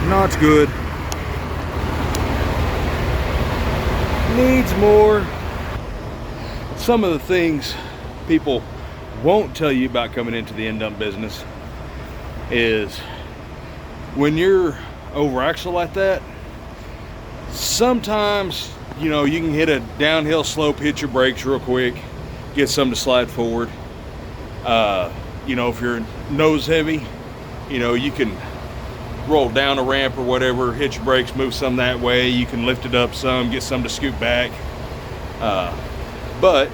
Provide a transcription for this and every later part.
Not good. Needs more. Some of the things people won't tell you about coming into the end dump business is when you're over axle like that, sometimes you can hit a downhill slope, hit your brakes real quick, get some to slide forward. If you're nose heavy, you can roll down a ramp or whatever, hit your brakes, move some that way. You can lift it up some, get some to scoot back. But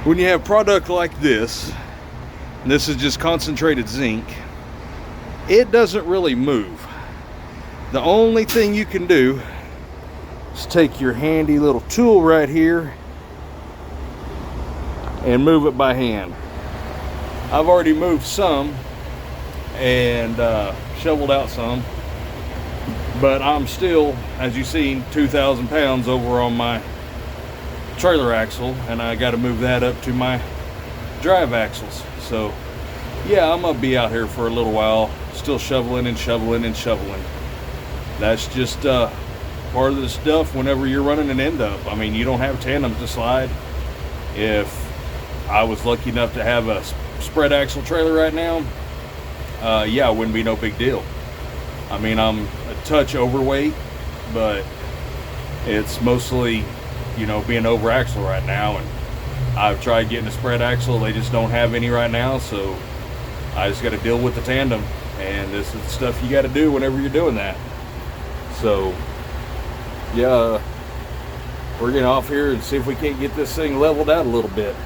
when you have product like this, and this is just concentrated zinc, it doesn't really move. The only thing you can do is take your handy little tool right here and move it by hand. I've already moved some and shoveled out some, but I'm still, as you've seen, 2,000 pounds over on my trailer axle, and I got to move that up to my drive axles. So yeah, I'm gonna be out here for a little while, still shoveling and shoveling and shoveling. That's just part of the stuff whenever you're running an end dump. I mean, you don't have tandems to slide. If I was lucky enough to have a spread axle trailer right now, yeah, it wouldn't be no big deal. I mean, I'm a touch overweight, but it's mostly, being over axle right now. And I've tried getting a spread axle. They just don't have any right now. So I just got to deal with the tandem. And this is the stuff you got to do whenever you're doing that. So yeah, we're getting off here and see if we can't get this thing leveled out a little bit.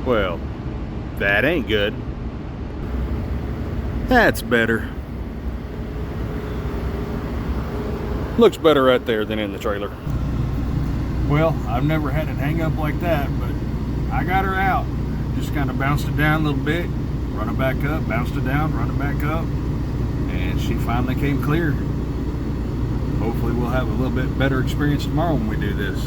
Well, that ain't good. That's better. Looks better right there than in the trailer. Well, I've never had it hang up like that, but I got her out. Just kind of bounced it down a little bit, run it back up, bounced it down, run it back up, and she finally came clear. Hopefully we'll have a little bit better experience tomorrow when we do this.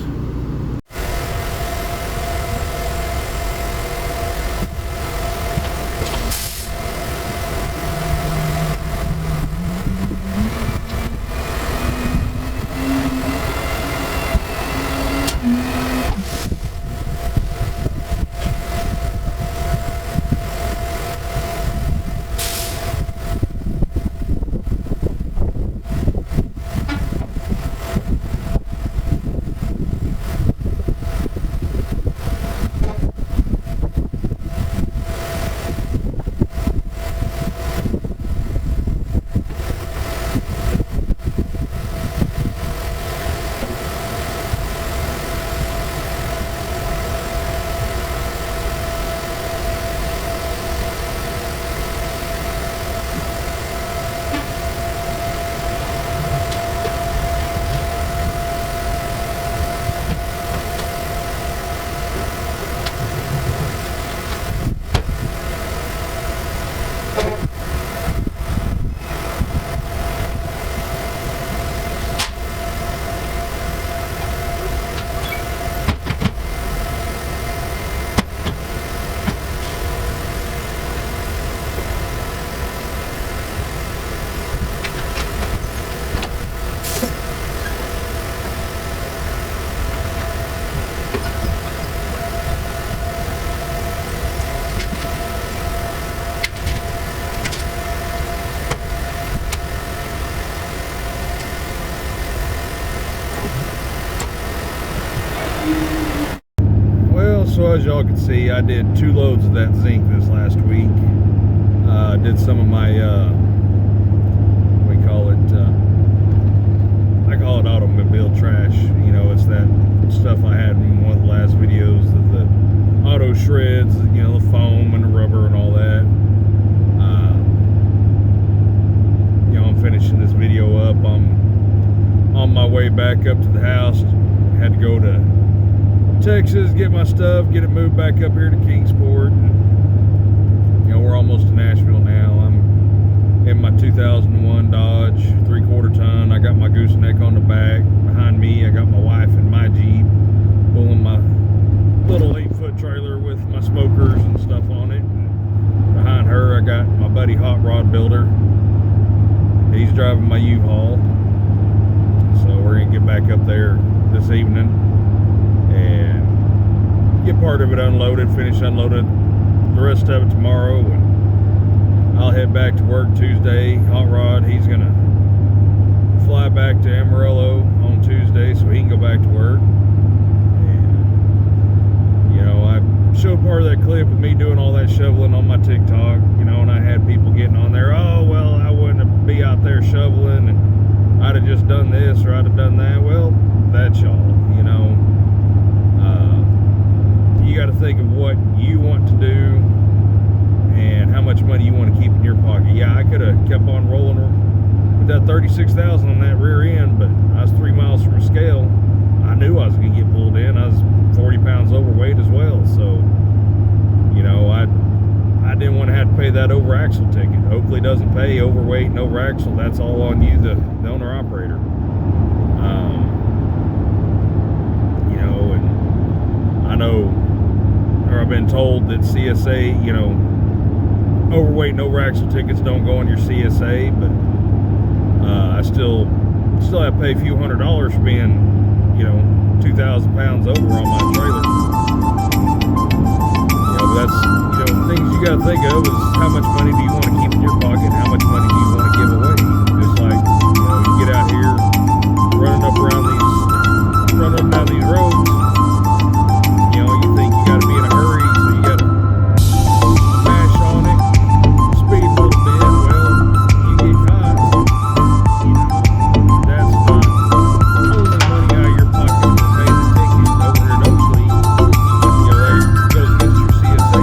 So as y'all can see, I did 2 loads of that zinc this last week. Did some of my, we call it, I call it automobile trash. You know, it's that stuff I had in one of the last videos of the auto shreds, you know, the foam and the rubber and all that. You know, I'm finishing this video up. I'm on my way back up to the house. Had to go to Texas, get my stuff, get it moved back up here to Kingsport. And, you know, we're almost to Nashville now. I'm in my 2001 Dodge 3/4 ton. I got my gooseneck on the back. Behind me, I got my wife in my Jeep, pulling my little 8-foot trailer with my smokers and stuff on it. And behind her, I got my buddy Hot Rod Builder. He's driving my U-Haul. So we're gonna get back up there this evening and get part of it unloaded, finish unloaded the rest of it tomorrow, and I'll head back to work Tuesday. Hot Rod, he's gonna fly back to Amarillo on Tuesday so he can go back to work. And you know, I showed part of that clip with me doing all that shoveling on my TikTok, you know, and I had people getting on there, oh well, I wouldn't be out there shoveling and I'd have just done this or I'd have done that. Well, that's y'all, you know. You got to think of what you want to do and how much money you want to keep in your pocket. Yeah, I could have kept on rolling with that $36,000 on that rear end, but I was 3 miles from a scale. I knew I was going to get pulled in. I was 40 pounds overweight as well, so you know, I didn't want to have to pay that over axle ticket. Oakley doesn't pay overweight and over axle. That's all on you, the owner operator. You know, and I know, or I've been told that CSA, you know, overweight and over axle tickets don't go on your CSA, but I still have to pay a few $100s for being, you know, 2,000 pounds over on my trailer. You know, that's, you know, things you got to think of is how much money do you want to keep in your pocket, how much money do you want to give away. Just like, you know, you get out here running up down these roads. You know, you think you got to be in a hurry, so you got to smash on it, speed a little bit. Well, you get caught. You know, that's not only money out of your pocket for paying the ticket over here at Oakley. You know, that goes against your CSA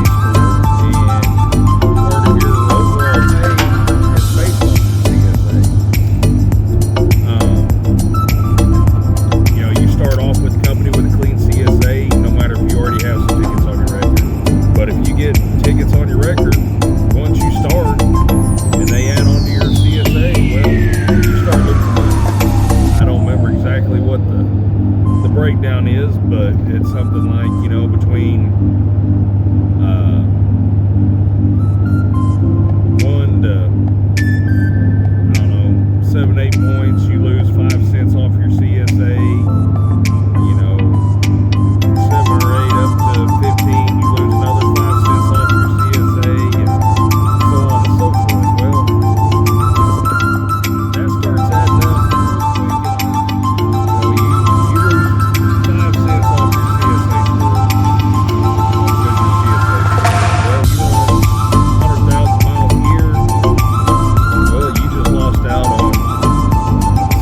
something like, you know, between 1 to, I don't know, 7, 8 points, you lose 5 cents off your CSA. You know, 7 or 8 up to 15, you lose another 5 cents off your CSA, and so on and so forth. Well, that starts adding up. You lose 5 cents off your CSA score. Because your CSA score. Well, you run 100,000 miles a year. Well, you just lost out on,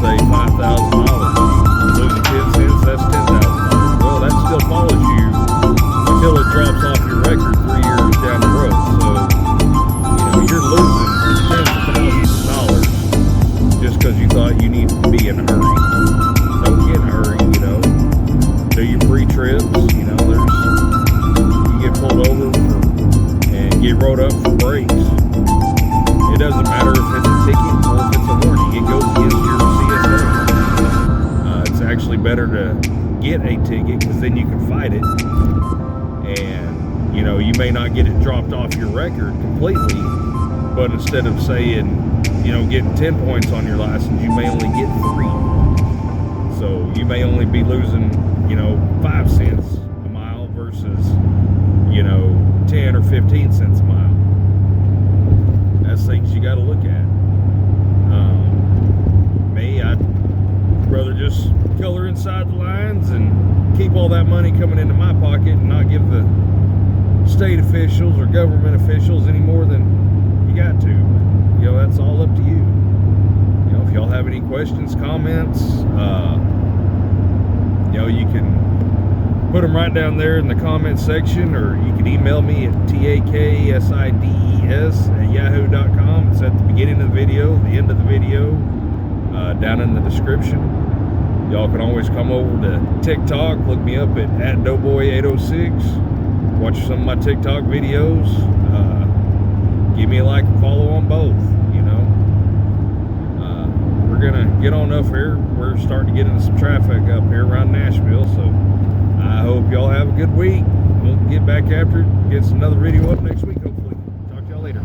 say, $5,000. Losing 10 cents, that's $10,000. Well, that still follows you until it drops off your record 3 years down the road. So, you know, you're losing tens of thousands of dollars just because you thought you needed to be in a hurry. Don't get in a hurry, you know. Do your pre-trips, you know, you get pulled over and get wrote up for brakes. It doesn't matter if it's a ticket or if it's a warning. It goes against your CSA. It's actually better to get a ticket because then you can fight it. And, you know, you may not get it dropped off your record completely, but instead of saying, you know, getting 10 points on your license, you may only get 3. So you may only be losing, you know, 5 cents a mile versus, you know, 10 or 15 cents a mile. That's things you got to look at. Me, I'd rather just color inside the lines and keep all that money coming into my pocket and not give the state officials or government officials any more than you got to. You know, that's all up to you. You know, if y'all have any questions, comments, you know, you can put them right down there in the comment section, or you can email me at taksides@yahoo.com. It's at the beginning of the video, the end of the video, down in the description. Y'all can always come over to TikTok, look me up at @doughboy806, watch some of my TikTok videos, give me a like and follow on both, you know. We're gonna get on up here. We're starting to get into some traffic up here around Nashville, so I hope y'all have a good week. We'll get back after it, get another video up next week, hopefully. Talk to y'all later.